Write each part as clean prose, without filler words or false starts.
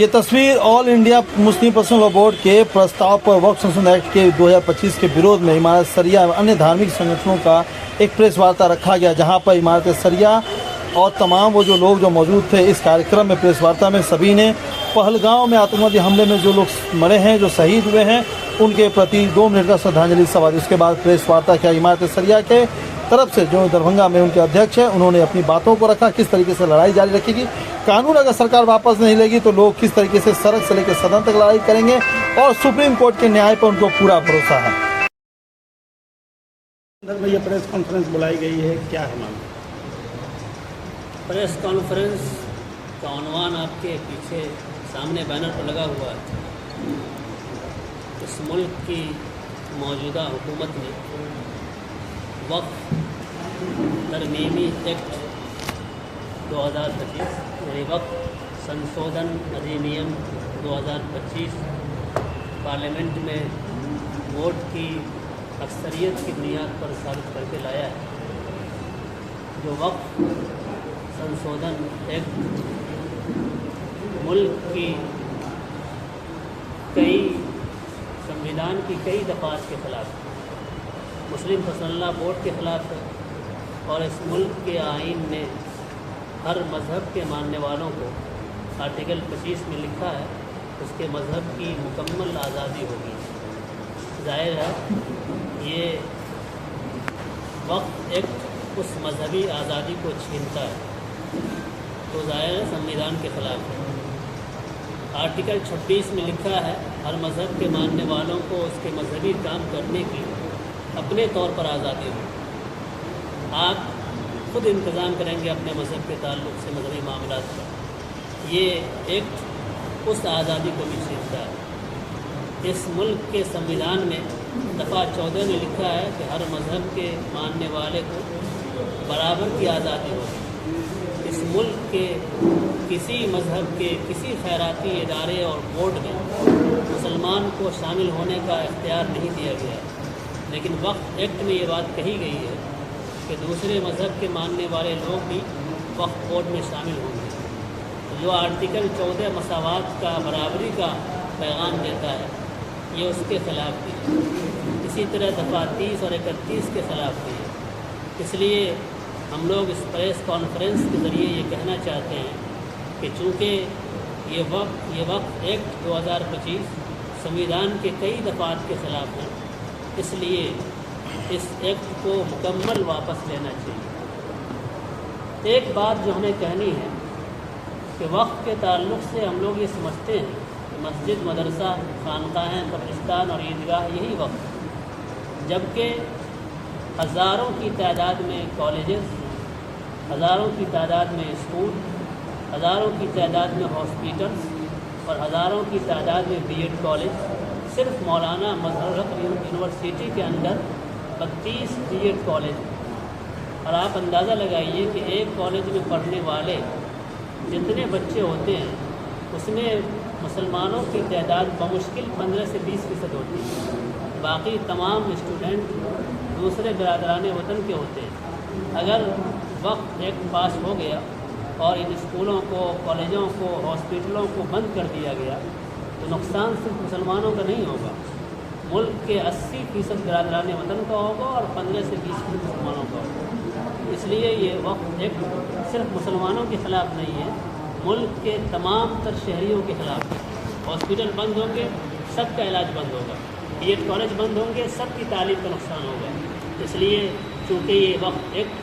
ये तस्वीर all India Muslim personal law board के प्रस्ताव पर वक्फ संशोधन एक्ट के 2025 के विरोध में इमारत सरिया और अन्य धार्मिक संगठनों का एक प्रेस वार्ता रखा गया, जहां पर इमारत सरिया और तमाम वो जो लोग जो मौजूद थे इस कार्यक्रम में प्रेस वार्ता में सभी ने पहलगांव में आतंकवादी हमले में जो लोग मरे हैं, जो शहीद हुए हैं, उनके प्रति 2 मिनट का श्रद्धांजलि सभा। उसके बाद प्रेस वार्ता किया। इमारत सरिया के तरफ से जो दरभंगा में उनके अध्यक्ष हैं, उन्होंने अपनी बातों को रखा, किस तरीके से लड़ाई जारी रखेगी, कानून अगर सरकार वापस नहीं लेगी तो लोग किस तरीके से सड़क से लेकर सदन तक लड़ाई करेंगे और सुप्रीम कोर्ट के न्याय पर उनको पूरा भरोसा है। भैया प्रेस कॉन्फ्रेंस बुलाई गई है, क्या है मामला? प्रेस कॉन्फ्रेंस का उन्वान आपके पीछे सामने बैनर पर लगा हुआ है। इस मुल्क की मौजूदा हुकूमत ने वक्फ तरमीमी एक्ट 2025 यानी वक्फ संशोधन अधिनियम 2025 पार्लियामेंट में वोट की अक्सरियत की बुनियाद पर साबित करके लाया है। जो वक्फ संशोधन एक्ट मुल्क की संविधान की कई दफ़ात के ख़िलाफ़, मुस्लिम पर्सनल लॉ बोर्ड के ख़िलाफ़ है और इस मुल्क के आइन में हर मज़हब के मानने वालों को आर्टिकल 25 में लिखा है उसके मज़हब की मुकम्मल आज़ादी होगी। ज़ाहिर है ये वक्फ एक्ट उस मजहबी आज़ादी को छीनता है, तो ज़ाहिर है संविधान के ख़िलाफ़ है। आर्टिकल 26 में लिखा है हर मज़हब के मानने वालों को उसके मजहबी काम करने की अपने तौर पर आज़ादी हो। आप खुद इंतज़ाम करेंगे अपने मज़हब के ताल्लुक़ से मजहबी मामलात का। ये एक्ट उस आज़ादी को भी छीनता है। इस मुल्क के संविधान में दफ़ा 14 में लिखा है कि हर मज़हब के मानने वाले को बराबर की आज़ादी होगी। इस मुल्क के किसी मज़हब के किसी खैराती इदारे और बोर्ड में मुसलमान को शामिल होने का इख्तियार नहीं दिया गया, लेकिन वक्फ एक्ट में ये बात कही गई है कि दूसरे मज़हब के मानने वाले लोग भी वक्फ बोर्ड में शामिल होंगे। तो जो आर्टिकल 14 मसावात का, बराबरी का पैगाम देता है, ये उसके ख़िलाफ़ भी है। इसी तरह दफ़ा 30 और 31 के ख़िलाफ़ भी है। इसलिए हम लोग इस प्रेस कॉन्फ्रेंस के ज़रिए ये कहना चाहते हैं कि चूँकि ये वक्फ एक्ट 2025 संविधान के कई दफ़ात के ख़िलाफ़ है, इसलिए इस एक्ट को मुकम्मल वापस लेना चाहिए। एक बात जो हमें कहनी है कि वक्फ के ताल्लुक़ से हम लोग ये समझते हैं कि मस्जिद, मदरसा, खानकाहें, कब्रिस्तान और ईदगाह यही वक्फ है, जबकि हज़ारों की तादाद में कॉलेजेस, हज़ारों की तादाद में स्कूल, हज़ारों की तादाद में हॉस्पिटल्स और हज़ारों की तादाद में बीएड कॉलेज, सिर्फ मौलाना मजहर यूनिवर्सिटी के अंदर 32 बीएड कॉलेज। और आप अंदाज़ा लगाइए कि एक कॉलेज में पढ़ने वाले जितने बच्चे होते हैं उसमें मुसलमानों की तादाद बमुश्किल 15 से 20% होती है। बाकी तमाम स्टूडेंट दूसरे बिरादरान वतन के होते हैं। अगर वक्फ एक्ट पास हो गया और इन स्कूलों को, कॉलेजों को, हॉस्पिटलों को बंद कर दिया गया तो नुकसान सिर्फ मुसलमानों का नहीं होगा, मुल्क के 80% बिरादरान वतन का होगा और 15 से 20% मुसलमानों का होगा। इसलिए ये वक्फ एक्ट सिर्फ मुसलमानों के ख़िलाफ़ नहीं है, मुल्क के तमाम तर शहरियों के ख़िलाफ़ है। हॉस्पिटल बंद होंगे, सबका इलाज बंद होगा, बीएड कॉलेज बंद होंगे, सबकी तालीम का नुकसान होगा। इसलिए चूँकि ये वक्फ एक्ट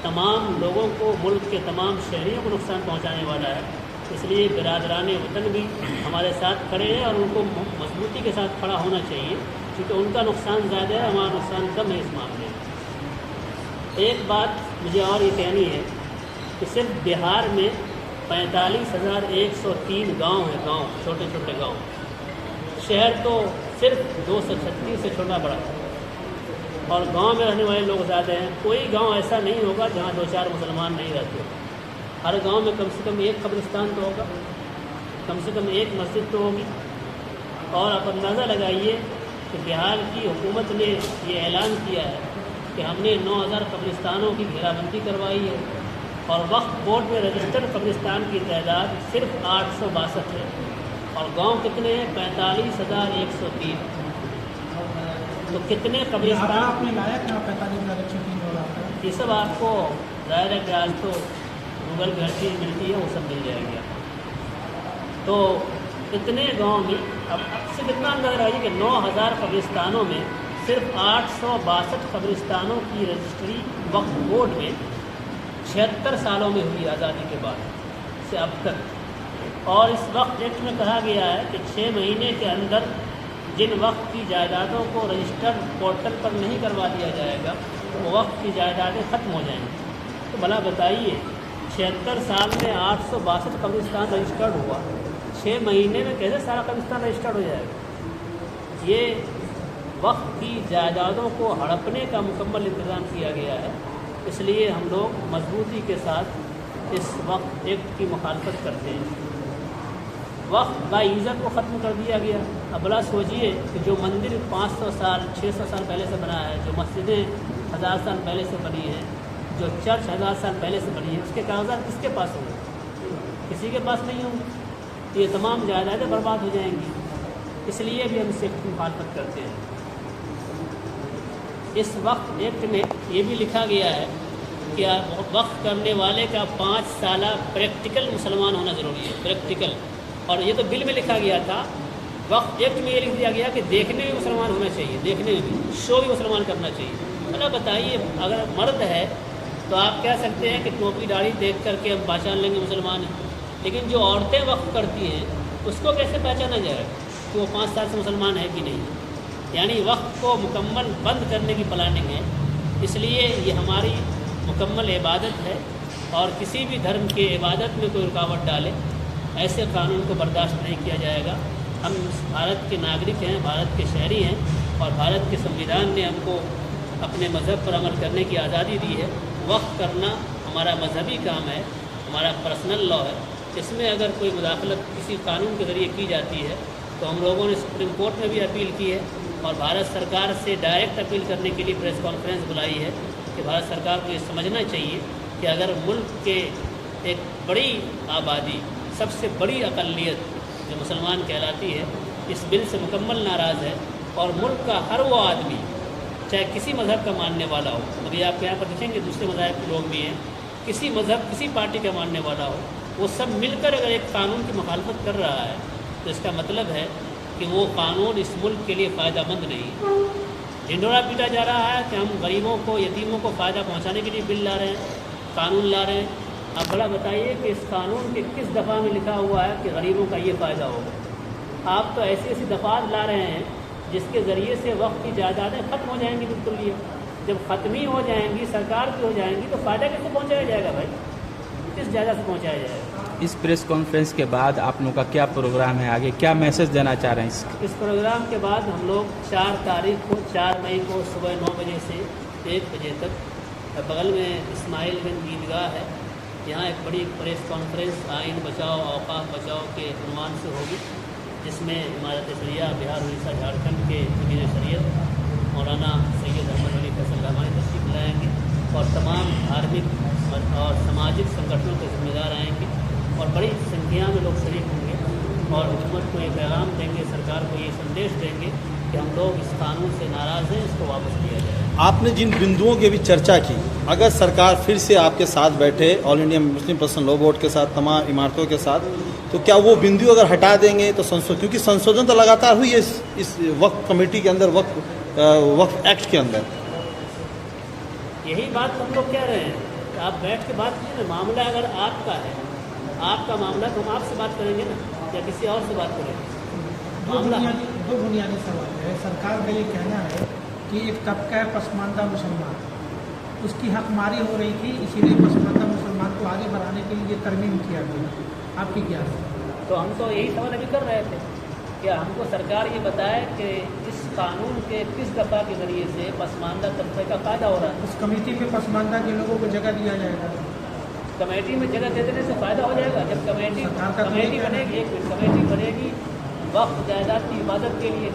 तमाम लोगों को, मुल्क के तमाम शहरियों को नुकसान पहुँचाने वाला है, इसलिए बिरादरान वतन भी हमारे साथ खड़े हैं और उनको मजबूती के साथ खड़ा होना चाहिए, क्योंकि उनका नुकसान ज़्यादा है, हमारा नुकसान कम है इस मामले में। एक बात मुझे और ये कहनी है कि सिर्फ बिहार में 45,103 गाँव हैं, गाँव, छोटे छोटे गाँव। शहर तो सिर्फ 236 से छोटा बड़ा है और गांव में रहने वाले लोग ज़्यादा हैं। कोई गांव ऐसा नहीं होगा जहां 2-4 मुसलमान नहीं रहते। हर गांव में कम से कम एक कब्रिस्तान तो होगा, कम से कम एक मस्जिद तो होगी। और आप अंदाज़ा लगाइए कि बिहार की हुकूमत ने ये ऐलान किया है कि हमने 9,000 कब्रिस्तानों की घेराबंदी करवाई है और वक्फ बोर्ड में रजिस्टर्ड कब्रिस्तान की तादाद सिर्फ 862 है। और गांव कितने हैं? 45,103। तो कितने कब्रिस्तान आपने लाया क्या 45,103 वाला? ये सब आपको ज़ाहिर है कि आज तो गूगल पे हर चीज़ मिलती है, वो सब मिल जाएगी आपको। तो इतने गांव में अब से कितना अंदाजा लगाइए कि 9,000 कब्रिस्तानों में सिर्फ 862 कब्रिस्तानों की रजिस्ट्री वक्फ बोर्ड में 76 सालों में हुई आज़ादी के बाद से अब तक। और इस वक्त एक्ट में कहा गया है कि 6 महीने के अंदर जिन वक्त की जायदादों को रजिस्टर्ड पोर्टल पर नहीं करवा दिया जाएगा वो वक्त की जायदादें ख़त्म हो जाएंगी। तो भला बताइए 76 साल में 862 कब्रिस्तान रजिस्टर्ड हुआ, 6 महीने में कैसे सारा कब्रिस्तान रजिस्टर्ड हो जाएगा? ये वक्त की जायदादों को हड़पने का मुकम्मल इंतज़ाम किया गया है। इसलिए हम लोग मजबूती के साथ इस वक्त एक्ट की मुखालफत करते हैं। वक्त बाय यूज़र को ख़त्म कर दिया गया। अब भला सोचिए कि जो मंदिर 500 साल 600 साल पहले से बना है, जो मस्जिदें 1000 साल पहले से बनी हैं, जो चर्च 1000 साल पहले से बनी है, उसके कागजात किसके पास होंगे? किसी के पास नहीं होंगे। तो ये तमाम जायदादें बर्बाद हो जाएंगी। इसलिए भी हम इस एक्ट की मुखालफत करते हैं। इस वक्त एक्ट में ये भी लिखा गया है कि वक्त करने वाले का 5 साल प्रैक्टिकल मुसलमान होना ज़रूरी है। प्रैक्टिकल, और ये तो बिल में लिखा गया था। वक्त एक्ट में ये लिख दिया गया कि देखने में मुसलमान होना चाहिए, देखने में भी, शो भी मुसलमान करना चाहिए। मतलब बताइए, अगर मर्द है तो आप कह सकते हैं कि टोपी दाढ़ी देख करके हम पहचान लेंगे मुसलमान है, लेकिन जो औरतें वक्त करती हैं उसको कैसे पहचाना जाएगा कि वो 5 साल से मुसलमान है कि नहीं? यानी वक्त को मुकम्मल बंद करने की प्लानिंग है। इसलिए ये हमारी मुकम्मल इबादत है और किसी भी धर्म के इबादत में कोई रुकावट डाले ऐसे कानून को बर्दाश्त नहीं किया जाएगा। हम भारत के नागरिक हैं, भारत के शहरी हैं और भारत के संविधान ने हमको अपने मज़हब पर अमल करने की आज़ादी दी है। वक्त करना हमारा मजहबी काम है, हमारा पर्सनल लॉ है। इसमें अगर कोई मुदाखलत किसी कानून के ज़रिए की जाती है तो हम लोगों ने सुप्रीम कोर्ट में भी अपील की है और भारत सरकार से डायरेक्ट अपील करने के लिए प्रेस कॉन्फ्रेंस बुलाई है कि भारत सरकार को ये समझना चाहिए कि अगर मुल्क के एक बड़ी आबादी, सबसे बड़ी अक़लियत जो मुसलमान कहलाती है, इस बिल से मुकम्मल नाराज़ है और मुल्क का हर वो आदमी चाहे किसी मज़हब का मानने वाला हो, अभी आपके यहाँ पर देखेंगे दूसरे मज़हब के लोग भी हैं, किसी मज़हब किसी पार्टी का मानने वाला हो, वो सब मिलकर अगर एक कानून की मुखालफत कर रहा है तो इसका मतलब है कि वो कानून इस मुल्क के लिए फ़ायदा मंद नहीं। ढिंढोरा पीटा जा रहा है कि हम गरीबों को, यतीमों को फ़ायदा पहुँचाने के लिए बिल ला रहे हैं, कानून ला रहे हैं। अब भला बताइए कि इस कानून के किस दफ़ा में लिखा हुआ है कि गरीबों का ये फ़ायदा होगा? आप तो ऐसी ऐसी दफ़ात ला रहे हैं जिसके ज़रिए से वक्त की जायदादें ख़त्म हो जाएंगी। बिल्कुल ये जब ख़त्म ही हो जाएंगी, सरकार की हो जाएंगी, तो फ़ायदा कैसे पहुँचाया जाएगा भाई? किस जायदाद से पहुँचाया जाएगा? इस प्रेस कॉन्फ्रेंस के बाद आप लोगों का क्या प्रोग्राम है, आगे क्या मैसेज देना चाह रहे हैं? इस प्रोग्राम के बाद हम लोग 4 तारीख को 4 मई को सुबह 9 बजे से 1 बजे तक बगल में इस्माइलगंज ईदगाह है, यहाँ एक बड़ी प्रेस कॉन्फ्रेंस आइन बचाओ औकाफ बचाओ के उन्वान से होगी, जिसमें इमारत शरिया बिहार उड़ीसा झारखंड के अमीर शरीयत मौलाना सैयद अहमद अली फैसल रहमानी तशरीफ लाएँगे और तमाम धार्मिक और सामाजिक संगठनों के जिम्मेदार आएंगे और बड़ी संख्या में लोग शरीक होंगे और हुकूमत को ये पैगाम देंगे, सरकार को ये संदेश देंगे कि हम लोग इस कानून से नाराज़ हैं, इसको वापस लिया जाए। आपने जिन बिंदुओं की भी चर्चा की, अगर सरकार फिर से आपके साथ बैठे, all India Muslim personal law board के साथ, तमाम इमारतों के साथ, तो क्या वो बिंदु अगर हटा देंगे तो संशोधन, क्योंकि संशोधन तो लगातार हुई है इस वक्फ कमेटी के अंदर, वक्फ एक्ट के अंदर। यही बात हम लोग कह रहे हैं कि आप बैठ के बात कीजिए ना। मामला अगर आपका है, आपका मामला, तो हम आपसे बात करेंगे ना, या किसी और से बात करेंगे? दो बुनियादी सवाल है। सरकार का ये कहना है कि एक तबका है पसमानदा मुसलमान, उसकी हकमारी हो रही थी, इसीलिए पसमानदा मुसलमान को आगे बढ़ाने के लिए तरमीम किया गया। आपकी क्या है? तो हम तो यही सवाल अभी कर रहे थे कि हमको सरकार ये बताए कि इस कानून के किस दफ़ा के ज़रिए से पसमानदा तबके का फ़ायदा हो रहा है। उस कमेटी में पसमानदा के लोगों को जगह दिया जाएगा। कमेटी में जगह दे देने से फ़ायदा हो जाएगा। जब कमेटी बनेगी, एक मिनट, कमेटी बनेगी वक्त जायदाद की इबादत के लिए,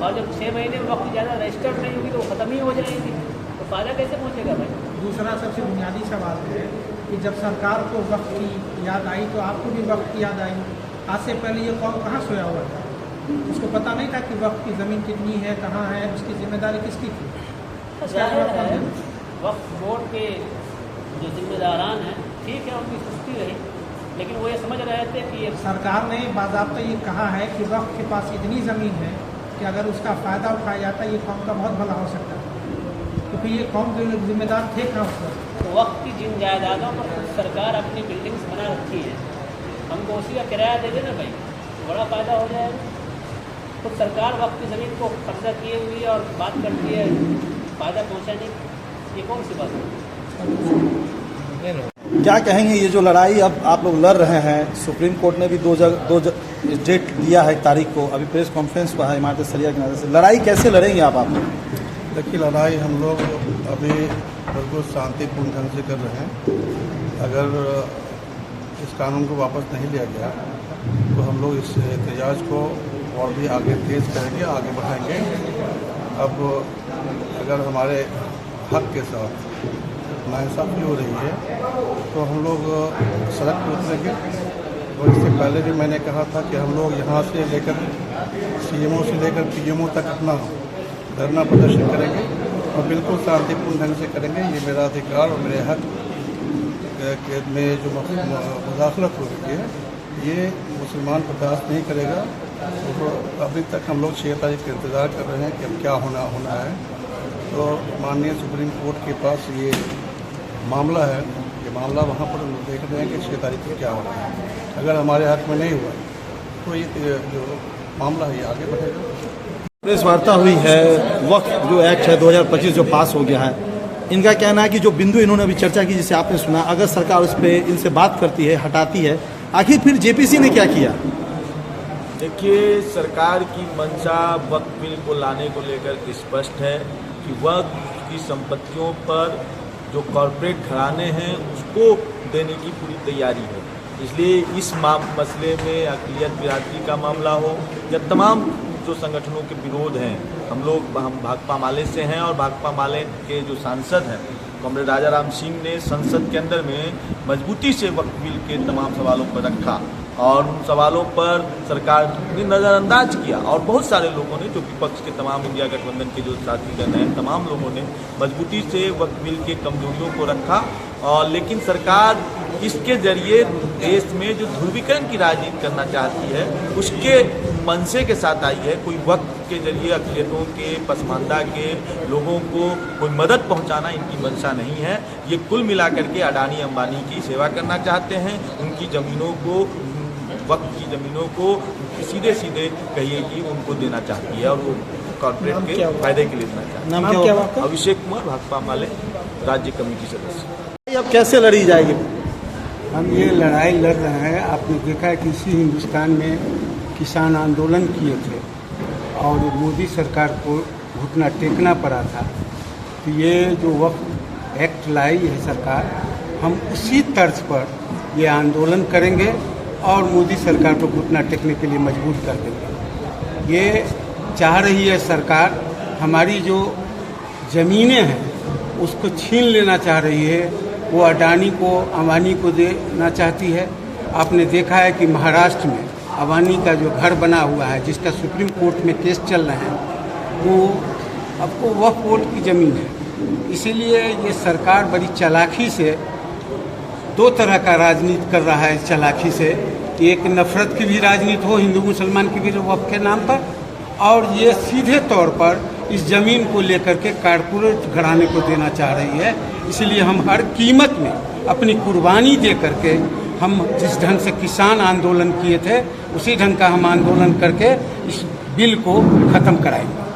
और जब 6 महीने में वक्त जायदाद रजिस्टर्ड नहीं होगी तो वो ख़त्म ही हो जाएगी, तो फ़ायदा कैसे पहुँचेगा भाई? दूसरा सबसे बुनियादी सवाल है कि जब सरकार को वक्त की याद आई तो आपको भी वक्त की याद आई, आज से पहले ये कौम कहाँ सोया हुआ था? उसको पता नहीं था कि वक्त की ज़मीन कितनी है, कहाँ है, उसकी जिम्मेदारी किसकी थी? जाहिर है वक्फ बोर्ड के जो जिम्मेदारान हैं, ठीक है, उनकी सुस्ती रही, लेकिन वो ये समझ रहे थे कि ये सरकार ने बाज़ाब्ता ये कहा है कि वक्त के पास इतनी ज़मीन है कि अगर उसका फ़ायदा उठाया जाता है ये कौम का बहुत भला हो सकता है, क्योंकि ये कौम के लोग जिम्मेदार थे कहाँ उस वक्त। तो वक्त की जिन जायदादों पर खुद सरकार अपनी बिल्डिंग्स बना रखी है, हमको उसी का किराया दे देना भाई, बड़ा फ़ायदा हो जाएगा। खुद सरकार वक्त की ज़मीन को कब्जा किए हुई है और बात करती है फ़ायदा पहुँचाने की, ये कौन सी बात है? क्या कहेंगे ये जो लड़ाई अब आप लोग लड़ रहे हैं, सुप्रीम कोर्ट ने भी दो डेट दिया है तारीख को, अभी प्रेस कॉन्फ्रेंस हुआ है इमारत सरिया के नाते से, लड़ाई कैसे लड़ेंगे आप देखिए, लड़ाई हम लोग अभी बिल्कुल शांतिपूर्ण ढंग से कर रहे हैं। अगर इस कानून को वापस नहीं लिया गया तो हम लोग इस एहतजाज को और भी आगे तेज करेंगे, आगे बढ़ाएंगे। अब अगर हमारे हक के साथ नाइंसाफ़ी हो रही है तो हम लोग सड़क पर उतरेंगे। और इससे पहले भी मैंने कहा था कि हम लोग यहाँ से लेकर CMO से लेकर PMO तक अपना धरना प्रदर्शन करेंगे और बिल्कुल शांतिपूर्ण ढंग से करेंगे। ये मेरा अधिकार और मेरे हक में जो मुदाखलत हो रही है ये मुसलमान बर्दाश्त नहीं करेगा। तो अभी तक हम लोग 6 तारीख का इंतज़ार कर रहे हैं कि अब क्या होना है। तो माननीय सुप्रीम कोर्ट के पास ये मामला है, ये मामला वहाँ पर देख रहे हैं कि 6 तारीख को क्या हो रहा है। अगर हमारे हक में नहीं हुआ तो ये जो मामला है ये आगे बढ़ेगा। प्रेस वार्ता हुई है, वक्फ जो एक्ट है 2025 जो पास हो गया है, इनका कहना है कि जो बिंदु इन्होंने अभी चर्चा की जिसे आपने सुना, अगर सरकार उस पर इनसे बात करती है, हटाती है, आखिर फिर JPC ने क्या किया? देखिए, सरकार की मंशा वक्फ बिल को लाने को लेकर स्पष्ट है कि वक्फ की संपत्तियों पर जो कॉरपोरेट घराने हैं उसको देने की पूरी तैयारी है। इसलिए इस मसले में अक़लियत बिरादरी का मामला हो या तमाम जो संगठनों के विरोध हैं, हम भाकपा माले से हैं और भाकपा माले के जो सांसद हैं कॉमरेड राजा राम सिंह ने संसद के अंदर में मजबूती से वक्फ बिल के तमाम सवालों पर रखा और उन सवालों पर सरकार ने नज़रअंदाज किया और बहुत सारे लोगों ने, जो विपक्ष के तमाम इंडिया गठबंधन के जो साथीगण हैं, तमाम लोगों ने मजबूती से वक्फ बिल के कमजोरियों को रखा। और लेकिन सरकार इसके जरिए देश में जो ध्रुवीकरण की राजनीति करना चाहती है उसके मनसे के साथ आई है। कोई वक्त के जरिए अक़लियतों के, पसमानदा के लोगों को कोई मदद पहुंचाना इनकी मंशा नहीं है। ये कुल मिलाकर के अडानी अंबानी की सेवा करना चाहते हैं। उनकी ज़मीनों को, वक्त की ज़मीनों को सीधे सीधे कहिए कि उनको देना चाहती है और वो कॉर्पोरेट के फायदे के लिए देना चाहती है। नाम क्या हुआ? अभिषेक कुमार, भाकपा माले राज्य कमेटी सदस्य। अब कैसे लड़ी जाएगी? हम ये लड़ाई लड़ रहे हैं। आपने देखा है कि इसी हिंदुस्तान में किसान आंदोलन किए थे और मोदी सरकार को घुटना टेकना पड़ा था। तो ये जो वक्फ एक्ट लाई है सरकार, हम उसी तर्ज पर ये आंदोलन करेंगे और मोदी सरकार को घुटना टेकने के लिए मजबूर कर देंगे। ये चाह रही है सरकार, हमारी जो ज़मीनें हैं उसको छीन लेना चाह रही है। वो अडानी को, अंबानी को देना चाहती है। आपने देखा है कि महाराष्ट्र में अंबानी का जो घर बना हुआ है, जिसका सुप्रीम कोर्ट में केस चल रहा है, वो आपको वक्फ बोर्ड की ज़मीन है। इसीलिए ये सरकार बड़ी चालाकी से दो तरह का राजनीति कर रहा है। चालाकी से एक नफरत की भी राजनीति हो हिंदू मुसलमान की भी वक्फ के नाम पर, और ये सीधे तौर पर इस ज़मीन को लेकर के कारपोरेट घराने को देना चाह रही है। इसलिए हम हर कीमत में अपनी कुर्बानी दे करके, हम जिस ढंग से किसान आंदोलन किए थे उसी ढंग का हम आंदोलन करके इस बिल को ख़त्म कराएंगे।